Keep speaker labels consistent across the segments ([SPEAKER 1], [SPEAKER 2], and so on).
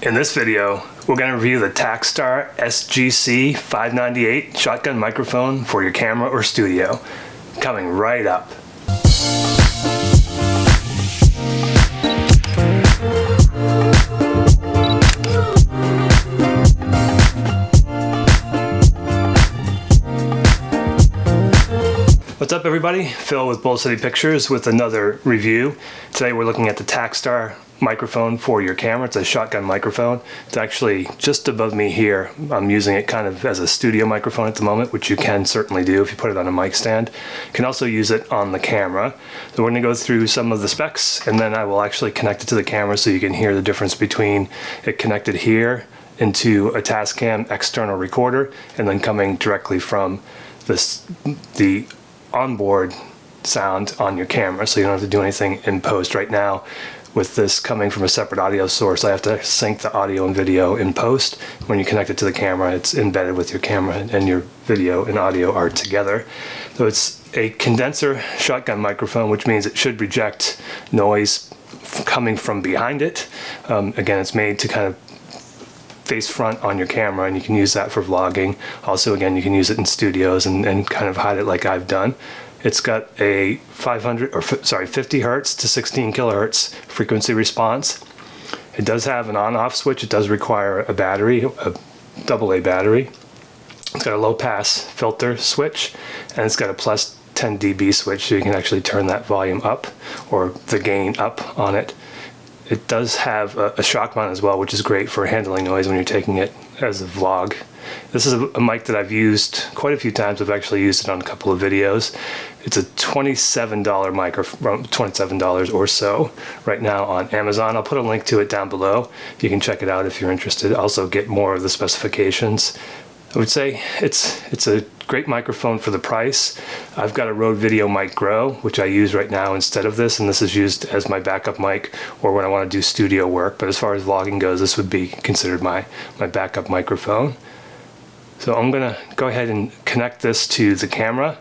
[SPEAKER 1] In this video, we're going to review the TakStar SGC-598 shotgun microphone for your camera or studio. Coming right up. What's up everybody? Phil with Bold City Pictures with another review. Today we're looking at the TakStar microphone for your camera. It's a shotgun microphone. It's actually just above me here. I'm using it kind of as a studio microphone at the moment, which you can certainly do if you put it on a mic stand. You can also use it on the camera. So we're going to go through some of the specs and then I will actually connect it to the camera so you can hear the difference between it connected here into a Tascam external recorder and then coming directly from the onboard sound on your camera, so you don't have to do anything in post. Right now, with this coming from a separate audio source, I have to sync the audio and video in post. When you connect it to the camera, it's embedded with your camera and your video and audio are together. So it's a condenser shotgun microphone, which means it should reject noise coming from behind it. Again, it's made to kind of face front on your camera, and you can use that for vlogging. Also, again, you can use it in studios and kind of hide it like I've done. It's got a 50 hertz to 16 kilohertz frequency response. It does have an on-off switch. It does require a battery, a AA battery. It's got a low-pass filter switch, and it's got a plus 10 dB switch, so you can actually turn that volume up or the gain up on it. It does have a shock mount as well, which is great for handling noise when you're taking it as a vlog. This is a mic that I've used quite a few times. I've actually used it on a couple of videos. It's a $27 microphone, $27 or so right now on Amazon. I'll put a link to it down below. You can check it out if you're interested. Also get more of the specifications. I would say it's a great microphone for the price. I've got a Rode Video Mic Grow, which I use right now instead of this, and this is used as my backup mic or when I want to do studio work. But as far as vlogging goes, this would be considered my backup microphone. So I'm gonna go ahead and connect this to the camera.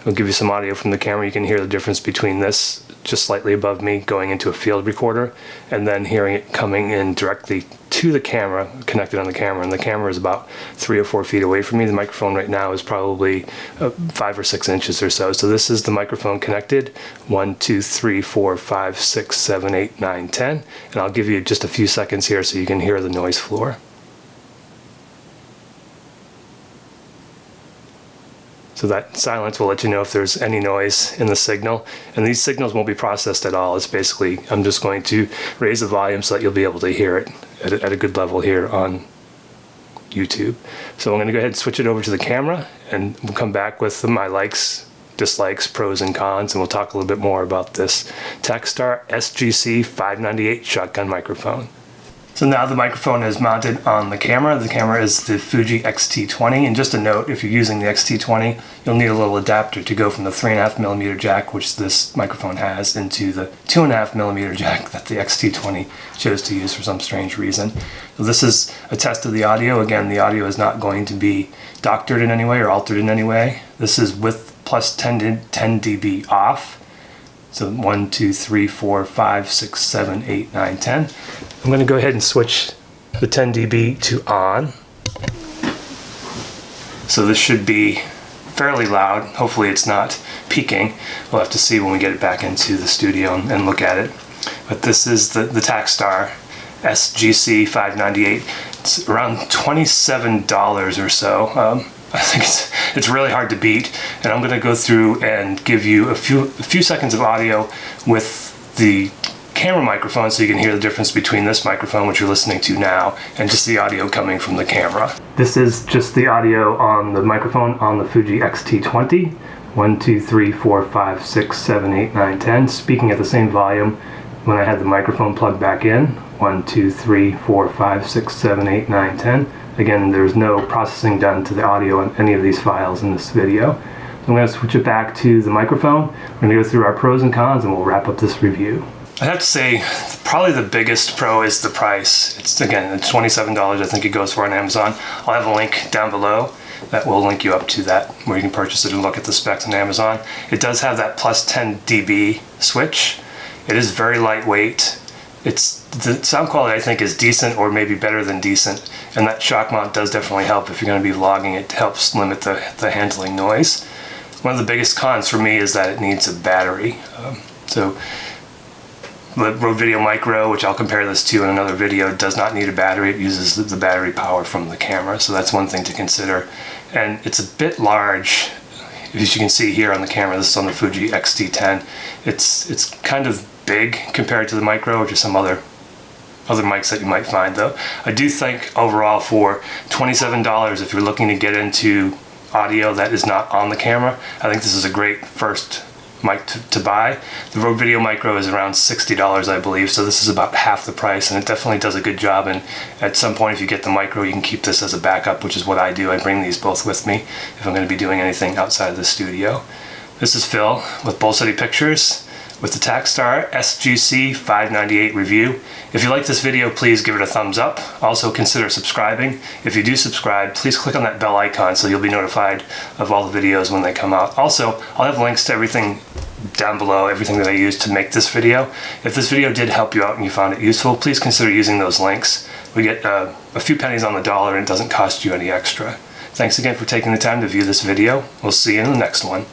[SPEAKER 1] I'll give you some audio from the camera. You can hear the difference between this just slightly above me going into a field recorder and then hearing it coming in directly to the camera, connected on the camera, and the camera is about 3 or 4 feet away from me. The microphone right now is probably 5 or 6 inches or so. So this is the microphone connected, 1, 2, 3, 4, 5, 6, 7, 8, 9, 10, and I'll give you just a few seconds here so you can hear the noise floor. So that silence will let you know if there's any noise in the signal. And these signals won't be processed at all. It's basically, I'm just going to raise the volume so that you'll be able to hear it at a good level here on YouTube. So I'm going to go ahead and switch it over to the camera, and we'll come back with my likes, dislikes, pros and cons, and we'll talk a little bit more about this TakStar SGC-598 shotgun microphone. So now the microphone is mounted on the camera. The camera is the Fuji X-T20, and just a note, if you're using the X-T20, you'll need a little adapter to go from the 3.5mm jack, which this microphone has, into the 2.5mm jack that the X-T20 chose to use for some strange reason. So this is a test of the audio. Again, the audio is not going to be doctored in any way or altered in any way. This is with plus 10 dB off. So 1, 2, 3, 4, 5, 6, 7, 8, 9, 10. I'm going to go ahead and switch the 10 dB to on. So this should be fairly loud. Hopefully it's not peaking. We'll have to see when we get it back into the studio and look at it. But this is the TakStar SGC-598. It's around $27 or so. I think it's really hard to beat, and I'm going to go through and give you a few seconds of audio with the camera microphone so you can hear the difference between this microphone, which you're listening to now, and just the audio coming from the camera. This is just the audio on the microphone on the Fuji X-T20. 1, 2, 3, 4, 5, 6, 7, 8, 9, 10. Speaking at the same volume when I had the microphone plugged back in. 1, 2, 3, 4, 5, 6, 7, 8, 9, 10. Again, there's no processing done to the audio on any of these files in this video. So I'm going to switch it back to the microphone. We're going to go through our pros and cons and we'll wrap up this review. I have to say, probably the biggest pro is the price. It's $27 I think it goes for on Amazon. I'll have a link down below that will link you up to that where you can purchase it and look at the specs on Amazon. It does have that plus 10 dB switch. It is very lightweight. The sound quality I think is decent, or maybe better than decent, and that shock mount does definitely help if you're going to be vlogging. It helps limit the handling noise. One of the biggest cons for me is that it needs a battery. So the Rode Video Micro, which I'll compare this to in another video, does not need a battery. It uses the battery power from the camera, so that's one thing to consider. And it's a bit large, as you can see here on the camera. This is on the Fuji X-T10. It's kind of big compared to the Micro, which are some other mics that you might find, though. I do think overall for $27, if you're looking to get into audio that is not on the camera, I think this is a great first mic to buy. The Rode Video Micro is around $60, I believe, so this is about half the price, and it definitely does a good job. And at some point, if you get the Micro, you can keep this as a backup, which is what I do. I bring these both with me if I'm going to be doing anything outside of the studio. This is Phil with Bowl City Pictures with the TakStar SGC-598 review. If you like this video, please give it a thumbs up. Also consider subscribing. If you do subscribe, please click on that bell icon so you'll be notified of all the videos when they come out. Also, I'll have links to everything down below, everything that I used to make this video. If this video did help you out and you found it useful, please consider using those links. We get a few pennies on the dollar and it doesn't cost you any extra. Thanks again for taking the time to view this video. We'll see you in the next one.